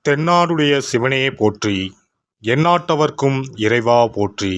தென்னாடுடைய சிவனே போற்றி, எந்நாட்டவர்க்கும் இறைவா போற்றி.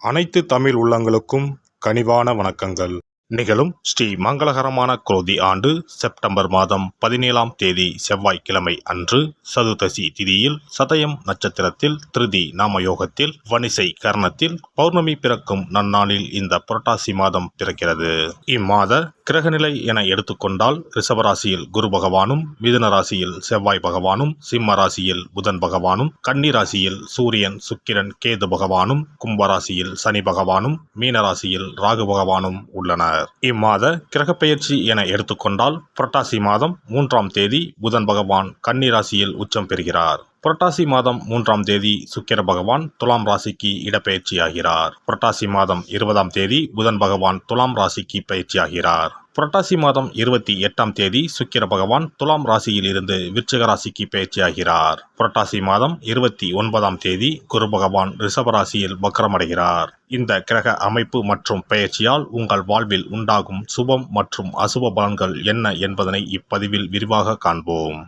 அனைத்து தமிழ் உள்ளங்களுக்கும் கனிவான வணக்கங்கள். நிகழும் ஸ்ரீ மங்களகரமான குரோதி ஆண்டு செப்டம்பர் மாதம் 17ஆம் தேதி செவ்வாய்க்கிழமை அன்று சதுர்தசி திதியில் சதயம் நட்சத்திரத்தில் திருதி நாமயோகத்தில் வணிசை கரணத்தில் பௌர்ணமி பிறக்கும் நன்னாளில் இந்த புரட்டாசி மாதம் பிறக்கிறது. இம்மாத கிரகநிலை என எடுத்துக்கொண்டால் ரிஷபராசியில் குரு பகவானும், மிதுன ராசியில் செவ்வாய் பகவானும், சிம்ம ராசியில் புதன் பகவானும், கன்னி ராசியில் சூரியன் சுக்கிரன் கேது பகவானும், கும்பராசியில் சனி பகவானும், மீனராசியில் ராகு பகவானும் உள்ளனர். இம்மாத கிரகப்பெயர்ச்சி என எடுத்துக்கொண்டால் புரட்டாசி மாதம் 3ஆம் தேதி புதன் பகவான் கன்னி ராசியில் உச்சம் பெறுகிறார். புரட்டாசி மாதம் 3ஆம் தேதி சுக்கிர பகவான் துலாம் ராசிக்கு இடப்பெயர்ச்சியாகிறார். புரட்டாசி மாதம் 20ஆம் தேதி புதன் பகவான் துலாம் ராசிக்கு பயிற்சியாகிறார். புரட்டாசி மாதம் 28ஆம் தேதி சுக்கிர பகவான் துலாம் ராசியில் இருந்து விருச்சிக ராசிக்கு பயிற்சியாகிறார். புரட்டாசி மாதம் 29ஆம் தேதி குரு பகவான் ரிஷப ராசியில் வக்ரமடைகிறார். இந்த கிரக அமைப்பு மற்றும் பெயர்ச்சியால் உங்கள் வாழ்வில் உண்டாகும் சுபம் மற்றும் அசுப பலன்கள் என்ன என்பதனை இப்பதிவில் விரிவாக காண்போம்.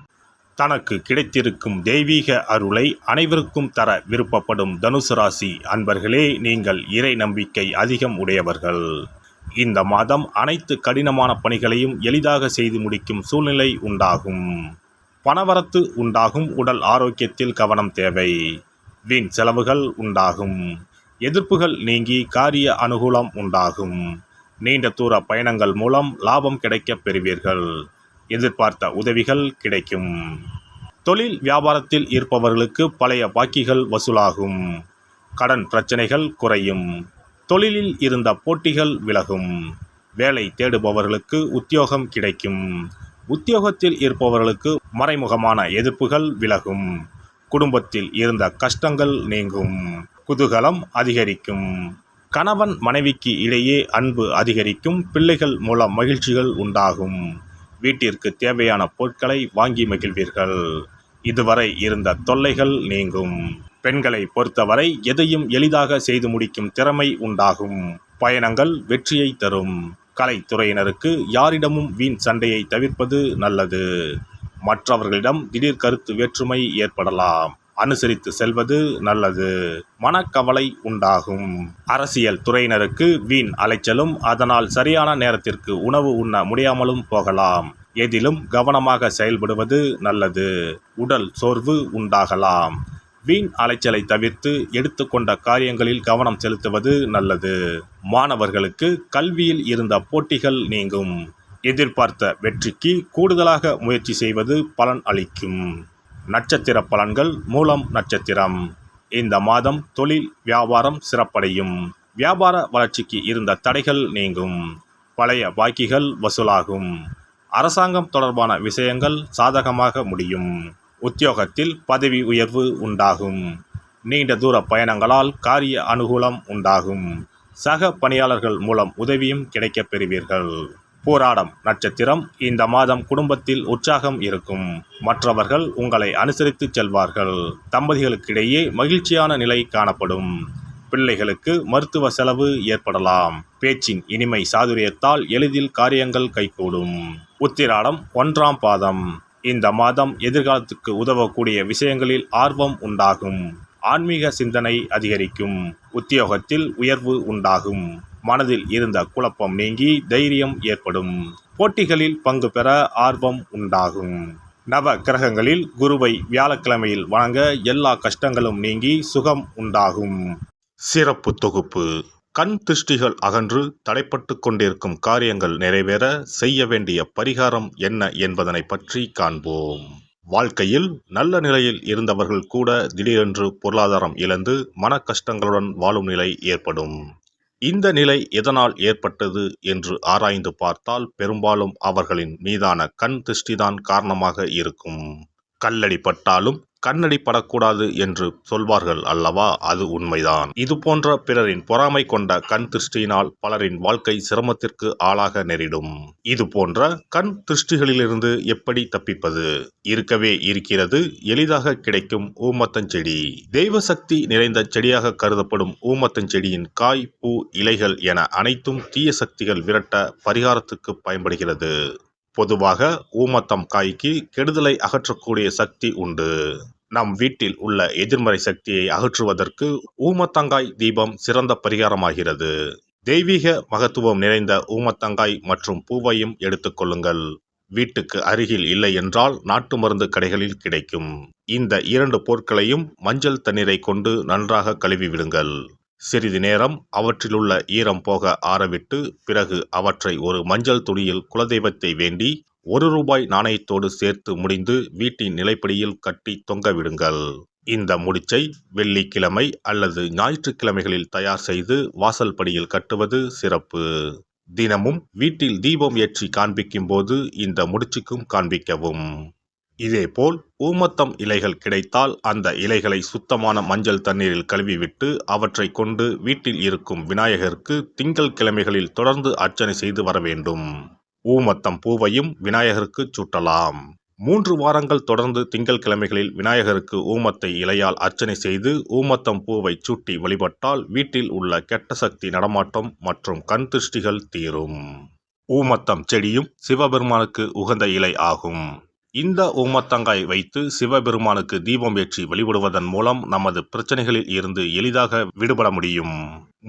தனக்கு கிடைத்திருக்கும் தெய்வீக அருளை அனைவருக்கும் தர விருப்பப்படும் தனுசு ராசி அன்பர்களே, நீங்கள் இறை நம்பிக்கை அதிகம் உடையவர்கள். இந்த மாதம் அனைத்து கடினமான பணிகளையும் எளிதாக செய்து முடிக்கும் சூழ்நிலை உண்டாகும். பணவரத்து உண்டாகும். உடல் ஆரோக்கியத்தில் கவனம் தேவை. வீண் செலவுகள் உண்டாகும். எதிர்ப்புகள் நீங்கி காரிய அனுகூலம் உண்டாகும். நீண்ட தூர பயணங்கள் மூலம் லாபம் கிடைக்கப் பெறுவீர்கள். எதிர்பார்த்த உதவிகள் கிடைக்கும். தொழில் வியாபாரத்தில் இருப்பவர்களுக்கு பழைய பாக்கிகள் வசூலாகும். கடன் பிரச்சனைகள் குறையும். தொழிலில் இருந்த போட்டிகள் விலகும். வேலை தேடுபவர்களுக்கு உத்தியோகம் கிடைக்கும். உத்தியோகத்தில் இருப்பவர்களுக்கு மறைமுகமான எதிர்ப்புகள் விலகும். குடும்பத்தில் இருந்த கஷ்டங்கள் நீங்கும். குதூகலம் அதிகரிக்கும். கணவன் மனைவிக்கு இடையே அன்பு அதிகரிக்கும். பிள்ளைகள் மூலம் மகிழ்ச்சிகள் உண்டாகும். வீட்டிற்கு தேவையான பொருட்களை வாங்கி மகிழ்வீர்கள். இதுவரை இருந்த தொல்லைகள் நீங்கும். பெண்களை பொறுத்தவரை எதையும் எளிதாக செய்து முடிக்கும் திறமை உண்டாகும். பயணங்கள் வெற்றியை தரும். கலைத்துறையினருக்கு யாரிடமும் வீண் சண்டையை தவிர்ப்பது நல்லது. மற்றவர்களிடம் திடீர் கருத்து வேற்றுமை ஏற்படலாம். அனுசரித்து செல்வது நல்லது. மனக்கவலை உண்டாகும். அரசியல் துறையினருக்கு வீண் அலைச்சலும், அதனால் சரியான நேரத்திற்கு உணவு உண்ண முடியாமலும் போகலாம். எதிலும் கவனமாக செயல்படுவது நல்லது. உடல் சோர்வு உண்டாகலாம். வீண் அலைச்சலை தவிர்த்து எடுத்துக்கொண்ட காரியங்களில் கவனம் செலுத்துவது நல்லது. மாணவர்களுக்கு கல்வியில் இருந்த போட்டிகள் நீங்கும். எதிர்பார்த்த வெற்றிக்கு கூடுதலாக முயற்சி செய்வது பலன் அளிக்கும். நட்சத்திர பலன்கள். மூலம் நட்சத்திரம். இந்த மாதம் தொழில் வியாபாரம் சிறப்படையும். வியாபார வளர்ச்சிக்கு இருந்த தடைகள் நீங்கும். பழைய பாக்கிகள் வசூலாகும். அரசாங்கம் தொடர்பான விஷயங்கள் சாதகமாக முடியும். உத்தியோகத்தில் பதவி உயர்வு உண்டாகும். நீண்ட தூர பயணங்களால் காரிய அனுகூலம் உண்டாகும். சக பணியாளர்கள் மூலம் உதவியும் கிடைக்கப் பெறுவீர்கள். போராடம் நட்சத்திரம். இந்த மாதம் குடும்பத்தில் உற்சாகம் இருக்கும். மற்றவர்கள் உங்களை அனுசரித்து செல்வார்கள். தம்பதிகளுக்கிடையே மகிழ்ச்சியான நிலை காணப்படும். பிள்ளைகளுக்கு மருத்துவ செலவு ஏற்படலாம். பேச்சின் இனிமை சாதுரியத்தால் எளிதில் காரியங்கள் கைகூடும். உத்திராடம் 1ஆம் பாதம். இந்த மாதம் எதிர்காலத்துக்கு உதவக்கூடிய விஷயங்களில் ஆர்வம் உண்டாகும். ஆன்மீக சிந்தனை அதிகரிக்கும். உத்தியோகத்தில் உயர்வு உண்டாகும். மனதில் இருந்த குழப்பம் நீங்கி தைரியம் ஏற்படும். போட்டிகளில் பங்கு பெற ஆர்வம் உண்டாகும். நவ கிரகங்களில் குருவை வியாழக்கிழமையில் வணங்க எல்லா கஷ்டங்களும் நீங்கி சுகம் உண்டாகும். சிறப்பு தொகுப்பு. கண் திருஷ்டிகள் அகன்று தடைப்பட்டு கொண்டிருக்கும் காரியங்கள் நிறைவேற செய்ய வேண்டிய பரிகாரம் என்ன என்பதனை பற்றி காண்போம். வாழ்க்கையில் நல்ல நிலையில் இருந்தவர்கள் கூட திடீரென்று பொருளாதாரம் இழந்து மன கஷ்டங்களுடன் வாழும் நிலை ஏற்படும். இந்த நிலை எதனால் ஏற்பட்டது என்று ஆராய்ந்து பார்த்தால் பெரும்பாலும் அவர்களின் மீதான கண் திருஷ்டிதான் காரணமாக இருக்கும். கல்லடி பட்டாலும் கண்ணடி படக்கூடாது என்று சொல்வார்கள் அல்லவா, அது உண்மைதான். இது போன்ற பிறரின் பொறாமை கொண்ட கண் திருஷ்டியினால் பலரின் வாழ்க்கை சிரமத்திற்கு ஆளாக நேரிடும். இது போன்ற கண் திருஷ்டிகளிலிருந்து எப்படி தப்பிப்பது? இருக்கவே இருக்கிறது எளிதாக கிடைக்கும் ஊமத்தஞ்செடி. தெய்வ சக்தி நிறைந்த செடியாக கருதப்படும் ஊமத்தஞ்செடியின் காய், பூ, இலைகள் என அனைத்தும் தீய சக்திகள் விரட்ட பரிகாரத்துக்கு பயன்படுகிறது. பொதுவாக ஊமத்தம் காய்க்கு கெடுதலை அகற்றக்கூடிய சக்தி உண்டு. நம் வீட்டில் உள்ள எதிர்மறை சக்தியை அகற்றுவதற்கு ஊமத்தங்காய் தீபம் சிறந்த பரிகாரமாகிறது. தெய்வீக மகத்துவம் நிறைந்த ஊமத்தங்காய் மற்றும் பூவையும் எடுத்துக்கொள்ளுங்கள். வீட்டுக்கு அருகில் இல்லை என்றால் நாட்டு மருந்து கடைகளில் கிடைக்கும். இந்த 2 பொருட்களையும் மஞ்சள் தண்ணீரை கொண்டு நன்றாக கழுவி விடுங்கள். சிறிது நேரம் அவற்றிலுள்ள ஈரம் போக ஆறவிட்டு பிறகு அவற்றை ஒரு மஞ்சள் துணியில் குலதெய்வத்தை வேண்டி ₹1 நாணயத்தோடு சேர்த்து முடிந்து வீட்டின் நிலைப்படியில் கட்டி தொங்க விடுங்கள். இந்த முடிச்சை வெள்ளிக்கிழமை அல்லது ஞாயிற்றுக்கிழமைகளில் தயார் செய்து வாசல் படியில் கட்டுவது சிறப்பு. தினமும் வீட்டில் தீபம் ஏற்றி காண்பிக்கும் போது இந்த முடிச்சுக்கும் காண்பிக்கவும். இதேபோல் ஊமத்தம் இலைகள் கிடைத்தால் அந்த இலைகளை சுத்தமான மஞ்சள் தண்ணீரில் கழுவிவிட்டு அவற்றை கொண்டு வீட்டில் இருக்கும் விநாயகருக்கு திங்கள் கிழமைகளில் தொடர்ந்து அர்ச்சனை செய்து வர வேண்டும். ஊமத்தம் பூவையும் விநாயகருக்கு சூட்டலாம். 3 வாரங்கள் தொடர்ந்து திங்கள் கிழமைகளில் விநாயகருக்கு ஊமத்தை இலையால் அர்ச்சனை செய்து ஊமத்தம் பூவை சூட்டி வழிபட்டால் வீட்டில் உள்ள கெட்ட சக்தி நடமாட்டம் மற்றும் கண் திருஷ்டிகள் தீரும். ஊமத்தம் செடியும் சிவபெருமானுக்கு உகந்த இலை ஆகும். இந்த ஊமத்தங்காய் வைத்து சிவபெருமானுக்கு தீபம் ஏற்றி வழிபடுவதன் மூலம் நமது பிரச்சனைகளில் இருந்து எளிதாக விடுபட முடியும்.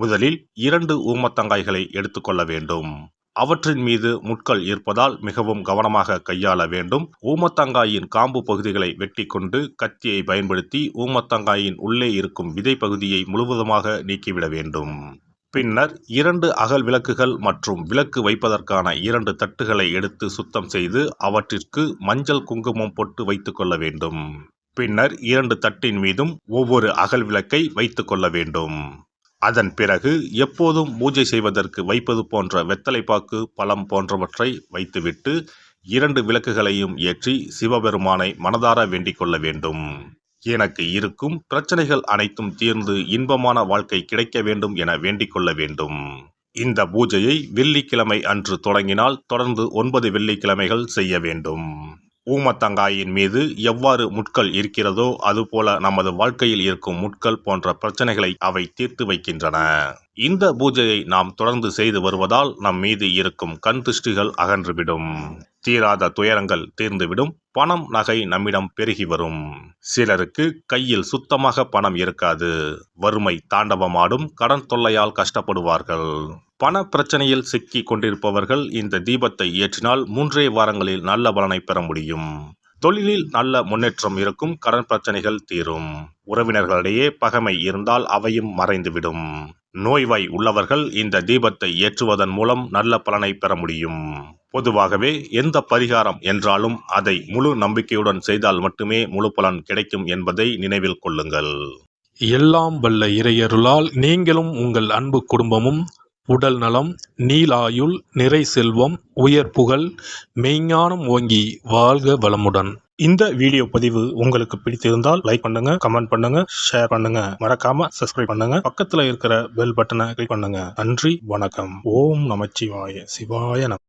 முதலில் 2 ஊமத்தங்காய்களை எடுத்துக்கொள்ள வேண்டும். அவற்றின் மீது முட்கள் இருப்பதால் மிகவும் கவனமாக கையாள வேண்டும். ஊமத்தங்காயின் காம்பு பகுதிகளை வெட்டி கொண்டு கத்தியை பயன்படுத்தி ஊமத்தங்காயின் உள்ளே இருக்கும் விதை பகுதியை முழுவதுமாக நீக்கிவிட வேண்டும். பின்னர் 2 அகல் விளக்குகள் மற்றும் விளக்கு வைப்பதற்கான 2 தட்டுகளை எடுத்து சுத்தம் செய்து அவற்றிற்கு மஞ்சள் குங்குமம் போட்டு வைத்துக் கொள்ள வேண்டும். பின்னர் 2 தட்டின் மீதும் ஒவ்வொரு அகல் விளக்கை வைத்துக் கொள்ள வேண்டும். அதன் பிறகு எப்போதும் பூஜை செய்வதற்கு வைப்பது போன்ற வெத்தலைப்பாக்கு, பழம் போன்றவற்றை வைத்துவிட்டு 2 விளக்குகளையும் ஏற்றி சிவபெருமானை மனதார வேண்டிக் கொள்ள வேண்டும். எனக்கு இருக்கும் பிரச்சனைகள் அனைத்தும் தீர்ந்து இன்பமான வாழ்க்கை கிடைக்க வேண்டும் என வேண்டிக் கொள்ள வேண்டும். இந்த பூஜையை வெள்ளிக்கிழமை அன்று தொடங்கினால் தொடர்ந்து 9 வெள்ளிக்கிழமைகள் செய்ய வேண்டும். ஊமத்தங்காயின் மீது எவ்வாறு முட்கள் இருக்கிறதோ அதுபோல நமது வாழ்க்கையில் இருக்கும் முட்கள் போன்ற பிரச்சனைகளை அவை தீர்த்து வைக்கின்றன. இந்த பூஜையை நாம் தொடர்ந்து செய்து வருவதால் நம் மீது இருக்கும் கண் திருஷ்டிகள் அகன்றுவிடும். தீராத துயரங்கள் தீர்ந்துவிடும். பணம், நகை நம்மிடம் பெருகி வரும். சிலருக்கு கையில் சுத்தமாக பணம் இருக்காது. வறுமை தாண்டவமாடும். கடன் தொல்லையால் கஷ்டப்படுவார்கள். பண பிரச்சனையில் சிக்கி கொண்டிருப்பவர்கள் இந்த தீபத்தை ஏற்றினால் 3 வாரங்களில் நல்ல பலனை பெற முடியும். தொழிலில் நல்ல முன்னேற்றம் இருக்கும். கடன் பிரச்சனைகள் தீரும். உறவினர்களிடையே பகைமை இருந்தால் அவையும் மறைந்துவிடும். நோய்வாய் உள்ளவர்கள் இந்த தீபத்தை ஏற்றுவதன் மூலம் நல்ல பலனை பெற முடியும். பொதுவாகவே எந்த பரிகாரம் என்றாலும் அதை முழு நம்பிக்கையுடன் செய்தால் மட்டுமே முழு பலன் கிடைக்கும் என்பதை நினைவில் கொள்ளுங்கள். எல்லாம் வல்ல இறையருளால் நீங்களும் உங்கள் அன்பு குடும்பமும் உடல் நலம், நீலாயுள், நிறை செல்வம், உயர் புகழ், மெய்ஞானம் ஓங்கி வாழ்க வளமுடன். இந்த வீடியோ பதிவு உங்களுக்கு பிடித்திருந்தால் லைக் பண்ணுங்க, கமெண்ட் பண்ணுங்க, ஷேர் பண்ணுங்க. மறக்காம சப்ஸ்கிரைப் பண்ணுங்க. பக்கத்துல இருக்கிற பெல் பட்டனை கிளிக் பண்ணுங்க. நன்றி, வணக்கம். ஓம் நமச்சிவாய. சிவாய நம.